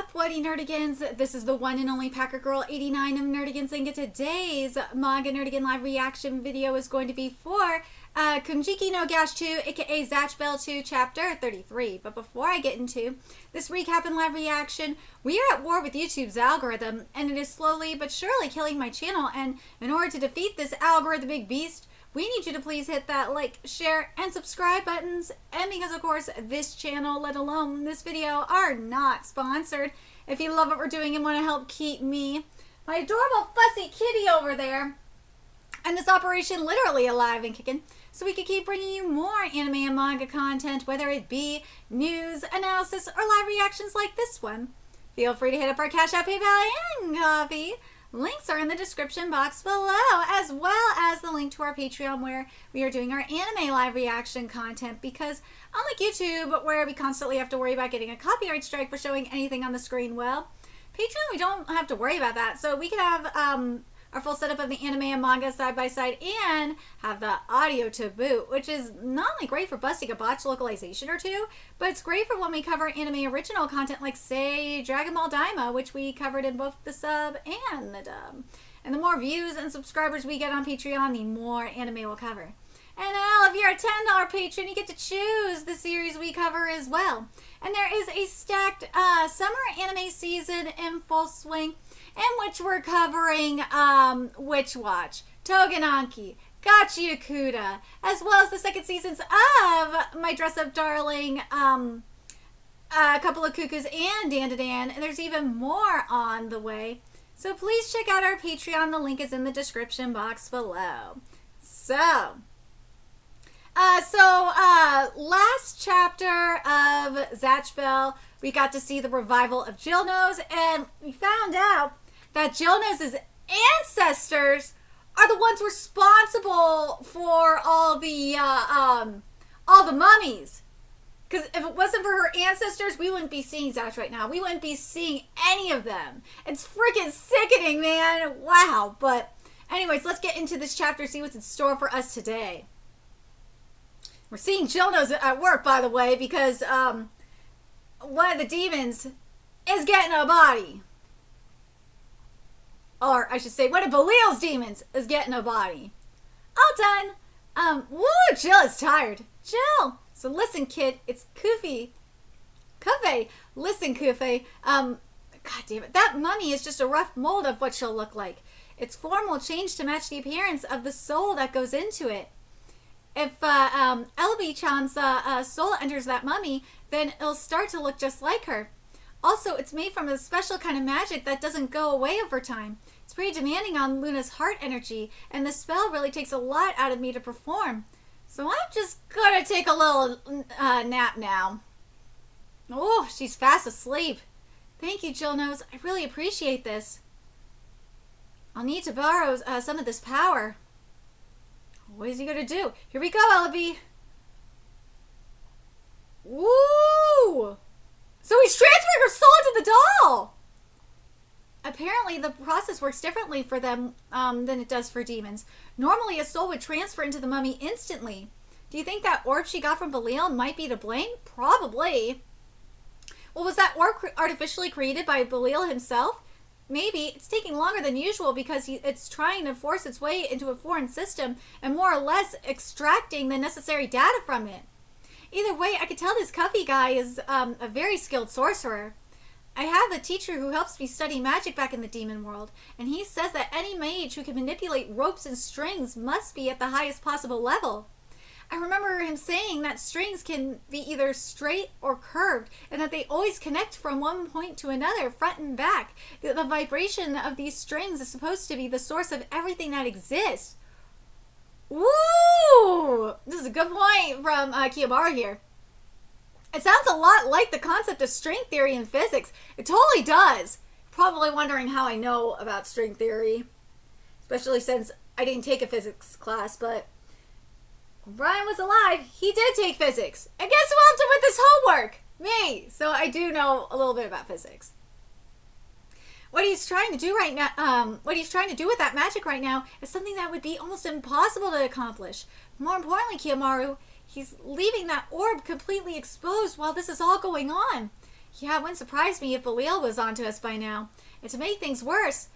up, Whitey Nerdigans? This is the one and only Packer Girl 89 of Nerdigans, and today's Manga Nerdigan live reaction video is going to be for Konjiki no Gash 2, aka Zatch Bell 2, chapter 33. But before I get into this recap and live reaction, we are at war with YouTube's algorithm, and it is slowly but surely killing my channel. And in order to defeat this algorithmic beast, we need you to please hit that like, share, and subscribe buttons. And because, of course, this channel, let alone this video, are not sponsored. If you love what we're doing and want to help keep me, my adorable fussy kitty over there, and this operation literally alive and kicking, so we can keep bringing you more anime and manga content, whether it be news, analysis, or live reactions like this one, feel free to hit up our Cash App, PayPal, and Coffee. Links are in the description box below, as well as the link to our Patreon where we are doing our anime live reaction content, because unlike YouTube, where we constantly have to worry about getting a copyright strike for showing anything on the screen, well, Patreon, we don't have to worry about that. So we can have our full setup of the anime and manga side by side and have the audio to boot, which is not only great for busting a botched localization or two, but it's great for when we cover anime original content like, say, Dragon Ball Daima, which we covered in both the sub and the dub. And the more views and subscribers we get on Patreon, the more anime we'll cover. And now, if you're a $10 patron, you get to choose the series we cover as well. And there is a stacked summer anime season in full swing, in which we're covering Witch Watch, Togenanki, Gachi Yakuta, as well as the second seasons of My Dress Up Darling, a couple of Cuckoos, and Dan, and there's even more on the way. So please check out our Patreon. The link is in the description box below. So, last chapter of Zatch Bell, we got to see the revival of Jillnose, and we found out that Jillnose's ancestors are the ones responsible for all the mummies. Because if it wasn't for her ancestors, we wouldn't be seeing Zatch right now. We wouldn't be seeing any of them. It's freaking sickening, man. Wow. But anyways, let's get into this chapter, see what's in store for us today. We're seeing Jillnose at work, by the way, because one of the demons is getting a body. Or I should say, one of Belial's demons is getting a body. All done. Woo, Jill is tired. Jill. So listen, kid, it's Kufi. Kufe. Listen, Kufe. God damn it. That mummy is just a rough mold of what she'll look like. Its form will change to match the appearance of the soul that goes into it. If Elby-chan's soul enters that mummy, then it'll start to look just like her. Also, it's made from a special kind of magic that doesn't go away over time. It's pretty demanding on Luna's heart energy, and the spell really takes a lot out of me to perform. So I'm just gonna take a little nap now. Oh, she's fast asleep. Thank you, Jillnose. I really appreciate this. I'll need to borrow some of this power. What is he gonna do? Here we go, Ellaby. Woo! So he's transferring her soul into the doll! Apparently, the process works differently for them than it does for demons. Normally, a soul would transfer into the mummy instantly. Do you think that orb she got from Belial might be to blame? Probably. Well, was that orb artificially created by Belial himself? Maybe. It's taking longer than usual because it's trying to force its way into a foreign system and more or less extracting the necessary data from it. Either way, I could tell this Cuffy guy is a very skilled sorcerer. I have a teacher who helps me study magic back in the demon world, and he says that any mage who can manipulate ropes and strings must be at the highest possible level. I remember him saying that strings can be either straight or curved, and that they always connect from one point to another, front and back. The vibration of these strings is supposed to be the source of everything that exists. Woo! This is a good point from CYBORG here. It sounds a lot like the concept of string theory in physics. It totally does. Probably wondering how I know about string theory. Especially since I didn't take a physics class, but when Brian was alive, he did take physics. And guess who helped him with his homework? Me. So I do know a little bit about physics. What he's trying to do right now, what he's trying to do with that magic right now is something that would be almost impossible to accomplish. More importantly, Kiyomaru, he's leaving that orb completely exposed while this is all going on. Yeah, it wouldn't surprise me if Belial was onto us by now. And to make things worse,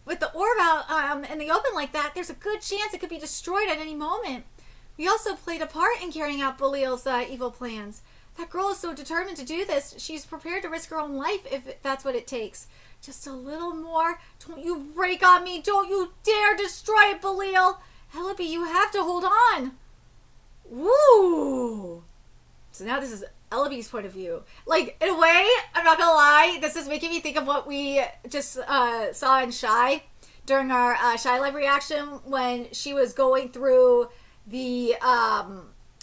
with the orb out in the open like that, there's a good chance it could be destroyed at any moment. We also played a part in carrying out Belial's evil plans. That girl is so determined to do this, she's prepared to risk her own life if that's what it takes. Just a little more. Don't you break on me. Don't you dare destroy it, Belial. Ellaby, you have to hold on. Woo! So now this is Ellaby's point of view. Like, in a way, I'm not gonna lie, this is making me think of what we just saw in Shy during our Shy Live reaction when she was going through the,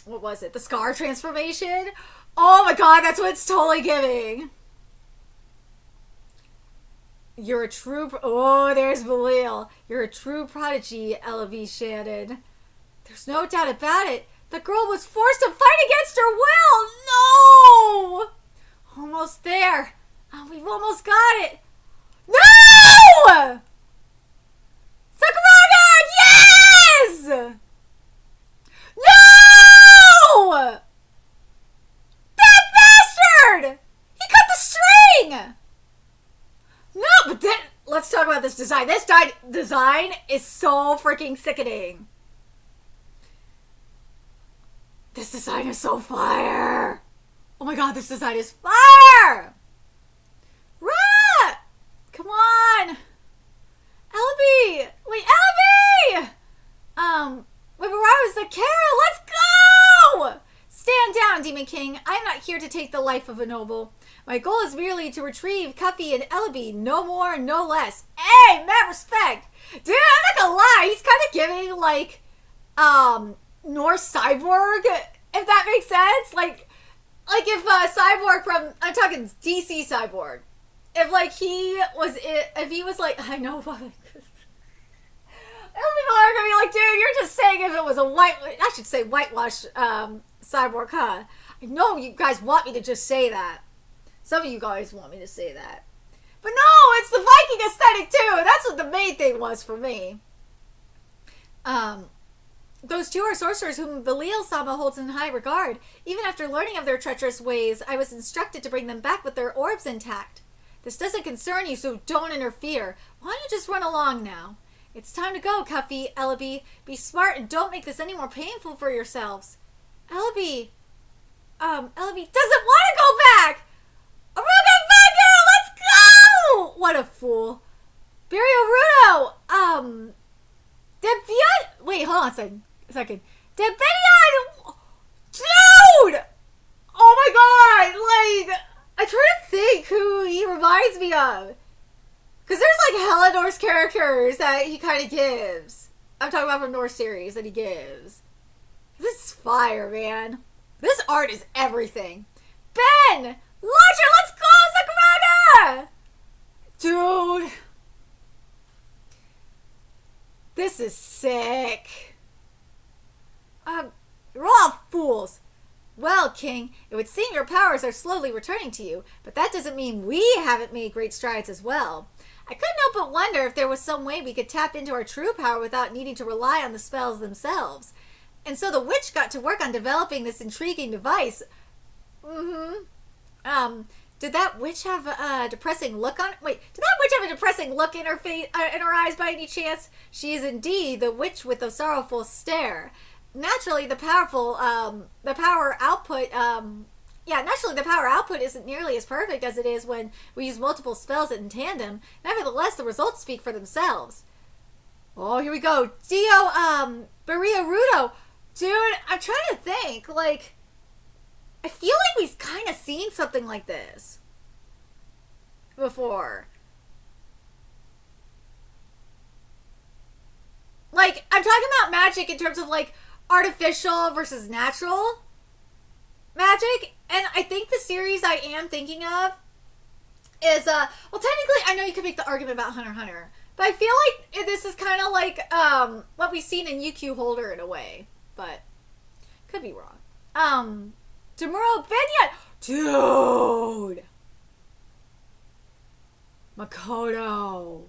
what was it? The Scar transformation. Oh my god, that's what it's totally giving. You're a true... Oh, there's Belial. You're a true prodigy, Ellaby Shannon. There's no doubt about it. The girl was forced to fight against her will! No! Almost there. We've almost got it. No! Sakurada! Yes! No! That bastard! He cut the string! No, but then, let's talk about this design. This design is so freaking sickening. This design is so fire. Oh my god, this design is fire! Rah! Come on! Ellaby! Wait, Ellaby! Wait, where was the Kara? Let's go! Stand down, Demon King. I am not here to take the life of a noble. My goal is merely to retrieve Cuffy and Ellaby, no more, no less. Hey, mad respect! Dude, I'm not gonna lie, he's kind of giving, like, Norse Cyborg, if that makes sense. Like if Cyborg from, I'm talking DC Cyborg, if like he was like, I know what, people are gonna be like, dude, you're just saying if it was I should say whitewash Cyborg, huh? I know you guys want me to just say that. Some of you guys want me to say that. But no, it's the Viking aesthetic too. That's what the main thing was for me. Those two are sorcerers whom Belial-sama holds in high regard. Even after learning of their treacherous ways, I was instructed to bring them back with their orbs intact. This doesn't concern you, so don't interfere. Why don't you just run along now? It's time to go, Cuffy, Ellaby. Be smart and don't make this any more painful for yourselves. Ellaby doesn't want to go back! I'm gonna back here! Let's go! What a fool. Barry-o-Rudo! Wait, hold on a second. Debedion! Dude! Oh my god! Like, I try to think who he reminds me of. Because there's like hella Norse characters that he kind of gives. I'm talking about from Norse series that he gives. This is fire, man. This art is everything. Ben! Launcher, let's go, Sakurada! Dude. This is sick. You're all fools. Well, King, it would seem your powers are slowly returning to you, but that doesn't mean we haven't made great strides as well. I couldn't help but wonder if there was some way we could tap into our true power without needing to rely on the spells themselves. And so the witch got to work on developing this intriguing device. Did that witch have a depressing look on? Wait, did that witch have a depressing look in her face, in her eyes by any chance? She is indeed the witch with the sorrowful stare. Naturally, the power output isn't nearly as perfect as it is when we use multiple spells in tandem. Nevertheless, the results speak for themselves. Oh, here we go. Dio, Barry-o-Rudo. Dude, I'm trying to think, like, I feel like we've kind of seen something like this before. Like, I'm talking about magic in terms of, like, artificial versus natural magic. And I think the series I am thinking of is, well, technically, I know you could make the argument about Hunter x Hunter, but I feel like this is kind of like what we've seen in UQ Holder in a way, but could be wrong. Demuro Benya! Dude! Makoto!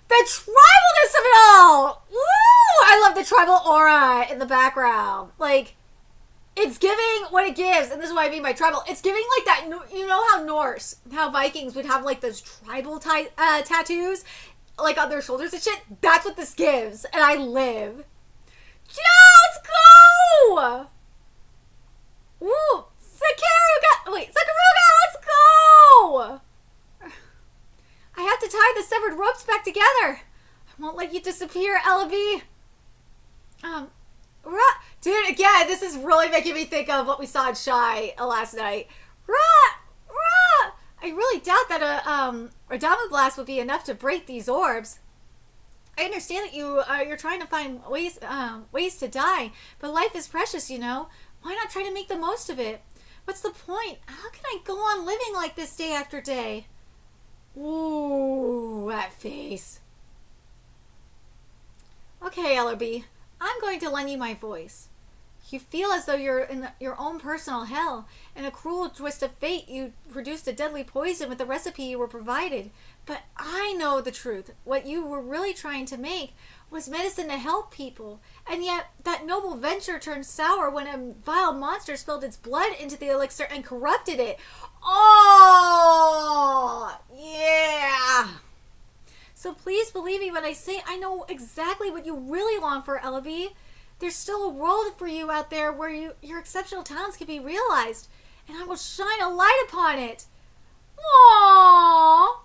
The tribalness of it all! Woo! I love the tribal aura in the background. Like, It's giving what it gives, and this is what I mean by tribal. It's giving like that, you know how Norse, how Vikings would have like those tribal tattoos, like on their shoulders and shit? That's what this gives, and I live. Yeah, let's go! Woo! Sakaruga, let's go! I have to tie the severed ropes back together. I won't let you disappear, Ellaby. Dude, again, this is really making me think of what we saw in Shy last night. I really doubt that a Dama Blast would be enough to break these orbs. I understand that you're trying to find ways to die, but life is precious, you know. Why not try to make the most of it? What's the point? How can I go on living like this day after day? Ooh, that face. Okay, Ellerby, I'm going to lend you my voice. You feel as though you're in your own personal hell. In a cruel twist of fate, you produced a deadly poison with the recipe you were provided. But I know the truth. What you were really trying to make was medicine to help people. And yet, that noble venture turned sour when a vile monster spilled its blood into the elixir and corrupted it. Oh, yeah. So please believe me when I say I know exactly what you really long for, Ellaby. There's still a world for you out there where your exceptional talents can be realized, and I will shine a light upon it. Aww.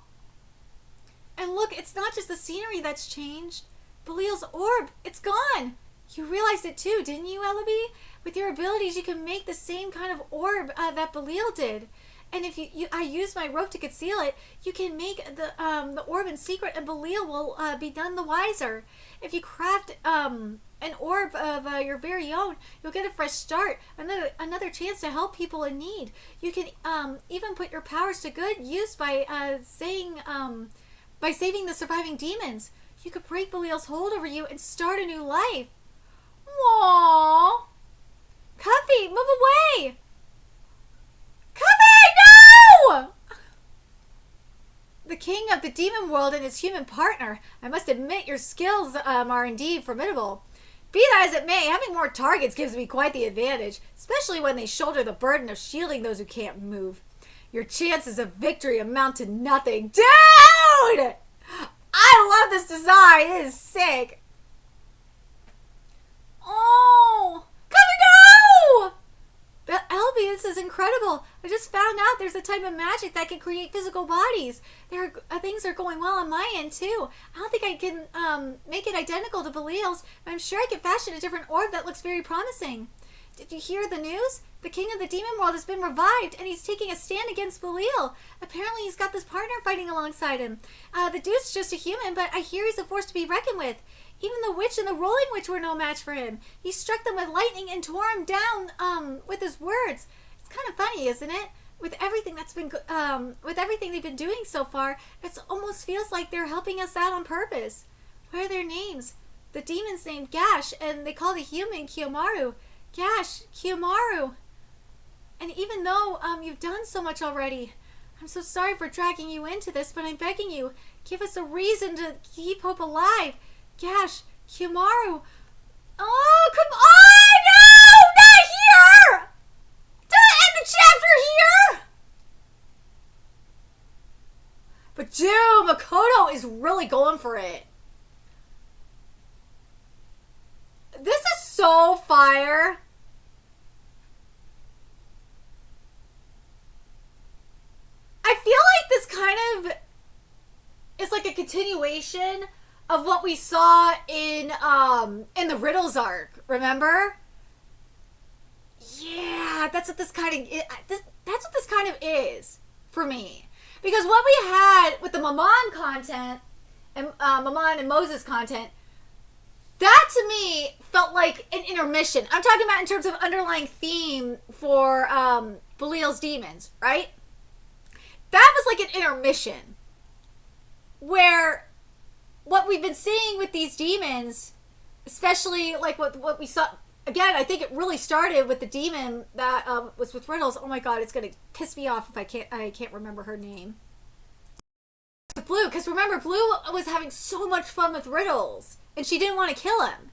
And look, it's not just the scenery that's changed. Belial's orb, it's gone. You realized it too, didn't you, Ellaby? With your abilities, you can make the same kind of orb that Belial did. And if I use my rope to conceal it, you can make the orb in secret, and Belial will be none the wiser. If you craft an orb of your very own, you'll get a fresh start, another chance to help people in need. You can even put your powers to good use by saving the surviving demons. You could break Belial's hold over you and start a new life. Aww. Cuffy, move away! No! The king of the demon world and his human partner. I must admit your skills are indeed formidable. Be that as it may, having more targets gives me quite the advantage, especially when they shoulder the burden of shielding those who can't move. Your chances of victory amount to nothing. Dude! I love this design. It is sick. Oh! No! But Elby, this is incredible. I just found out there's a type of magic that can create physical bodies. Things are going well on my end, too. I don't think I can make it identical to Belial's, but I'm sure I can fashion a different orb that looks very promising. Did you hear the news? The king of the demon world has been revived, and he's taking a stand against Belial. Apparently, he's got this partner fighting alongside him. The dude's just a human, but I hear he's a force to be reckoned with. Even the witch and the rolling witch were no match for him. He struck them with lightning and tore him down with his words. It's kind of funny, isn't it? With everything they've been doing so far, it almost feels like they're helping us out on purpose. What are their names? The demon's named Gash, and they call the human Kiyomaru. Gash, Kiyomaru. And even though you've done so much already, I'm so sorry for dragging you into this, but I'm begging you, give us a reason to keep hope alive. Gash, Kiyomaru. Oh, come on! No! Not here! Don't end the chapter here! But dude, Makoto is really going for it. This is so fire. I feel like this kind of is like a continuation of what we saw in the Riddles arc, remember? Yeah, that's what this kind of is for me. Because what we had with the Maman content and Maman and Moses content, that to me felt like an intermission. I'm talking about in terms of underlying theme for Belial's demons, right? That was like an intermission where what we've been seeing with these demons, especially like what we saw, again, I think it really started with the demon that was with Riddles. Oh my god, it's gonna piss me off if I can't remember her name. Blue, because remember, Blue was having so much fun with Riddles, and she didn't want to kill him.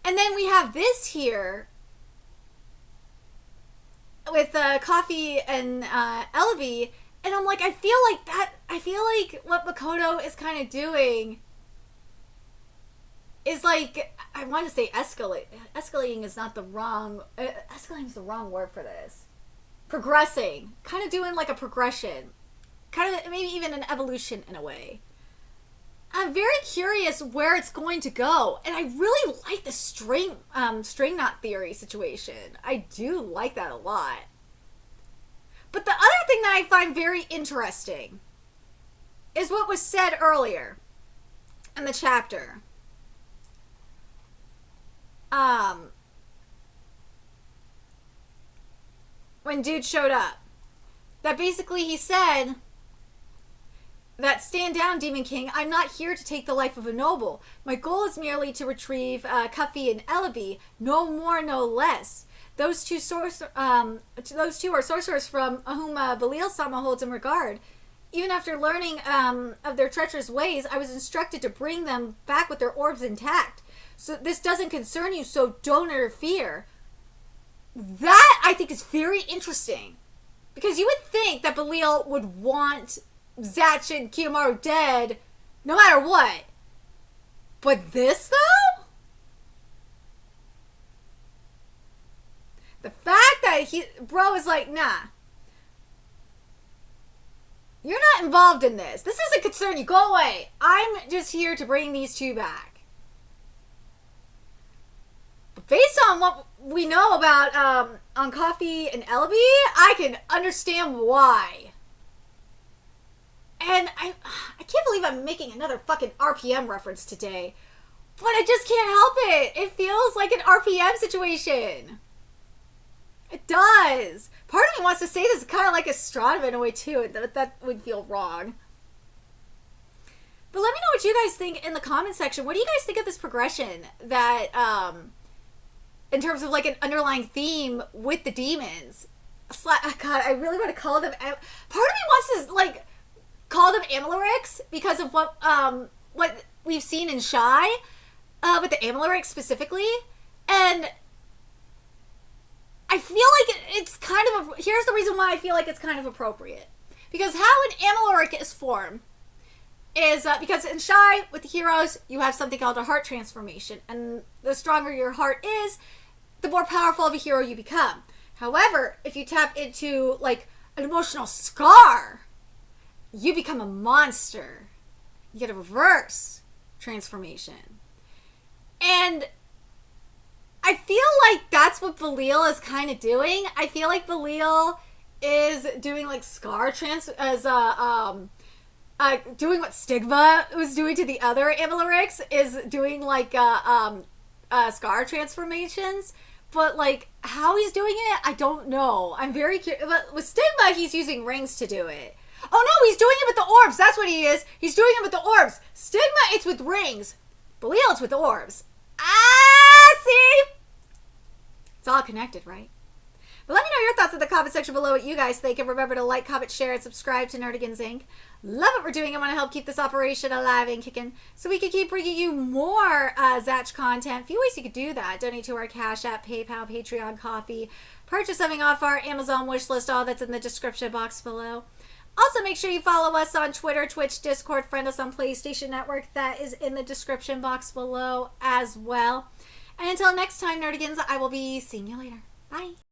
And then we have this here, with Coffee and Ellaby, and I'm like, I feel like what Makoto is kind of doing is like, I want to say escalate. Escalating is not the wrong. Escalating is the wrong word for this. Progressing, kind of doing like a progression, kind of maybe even an evolution in a way. I'm very curious where it's going to go, and I really like the string knot theory situation. I do like that a lot. But the other thing that I find very interesting is what was said earlier in the chapter. When dude showed up, that basically he said that, stand down, Demon King. I'm not here to take the life of a noble. My goal is merely to retrieve Cuffy and Ellaby. No more, no less. Those two are sorcerers from whom Belial-sama holds in regard. Even after learning of their treacherous ways, I was instructed to bring them back with their orbs intact. So this doesn't concern you, so don't interfere. That, I think, is very interesting. Because you would think that Belial would want Zatch and Kiyomaru dead no matter what. But this, though? The fact that bro is like, nah. You're not involved in this. This doesn't concern you. Go away. I'm just here to bring these two back. But based on what we know about on Coffee and Ellaby, I can understand why. And I can't believe I'm making another fucking RPM reference today. But I just can't help it. It feels like an RPM situation. It does. Part of me wants to say this is kind of like Astronomy in a way too. That would feel wrong. But let me know what you guys think in the comment section. What do you guys think of this progression that, in terms of like an underlying theme with the demons? God, I really want to call them. Part of me wants to like call them Amalurics because of what we've seen in Shy, with the Amalurics specifically, and I feel like it's kind of here's the reason why I feel like it's kind of appropriate, because how an Amaluric is formed is because in Shy with the heroes you have something called a heart transformation, and the stronger your heart is, the more powerful of a hero you become. However, if you tap into like an emotional scar, you become a monster. You get a reverse transformation. And I feel like that's what Belial is kind of doing. I feel like Belial is doing like scar doing what Stigma was doing to the other Amalurics, is doing like scar transformations. But like how he's doing it, I don't know. I'm very curious. But with Stigma, he's using rings to do it. Oh no, he's doing it with the orbs. That's what he is. He's doing it with the orbs. Stigma, it's with rings. Belial, it's with orbs. See? It's all connected, right? But let me know your thoughts in the comment section below, what you guys think. And remember to like, comment, share, and subscribe to Nerdigans Inc. Love what we're doing. I want to help keep this operation alive and kicking so we can keep bringing you more Zatch content. A few ways you could do that. Donate to our Cash App, PayPal, Patreon, Coffee. Purchase something off our Amazon wish list. All that's in the description box below. Also, make sure you follow us on Twitter, Twitch, Discord, friend us on PlayStation Network. That is in the description box below as well. And until next time, Nerdigans, I will be seeing you later. Bye.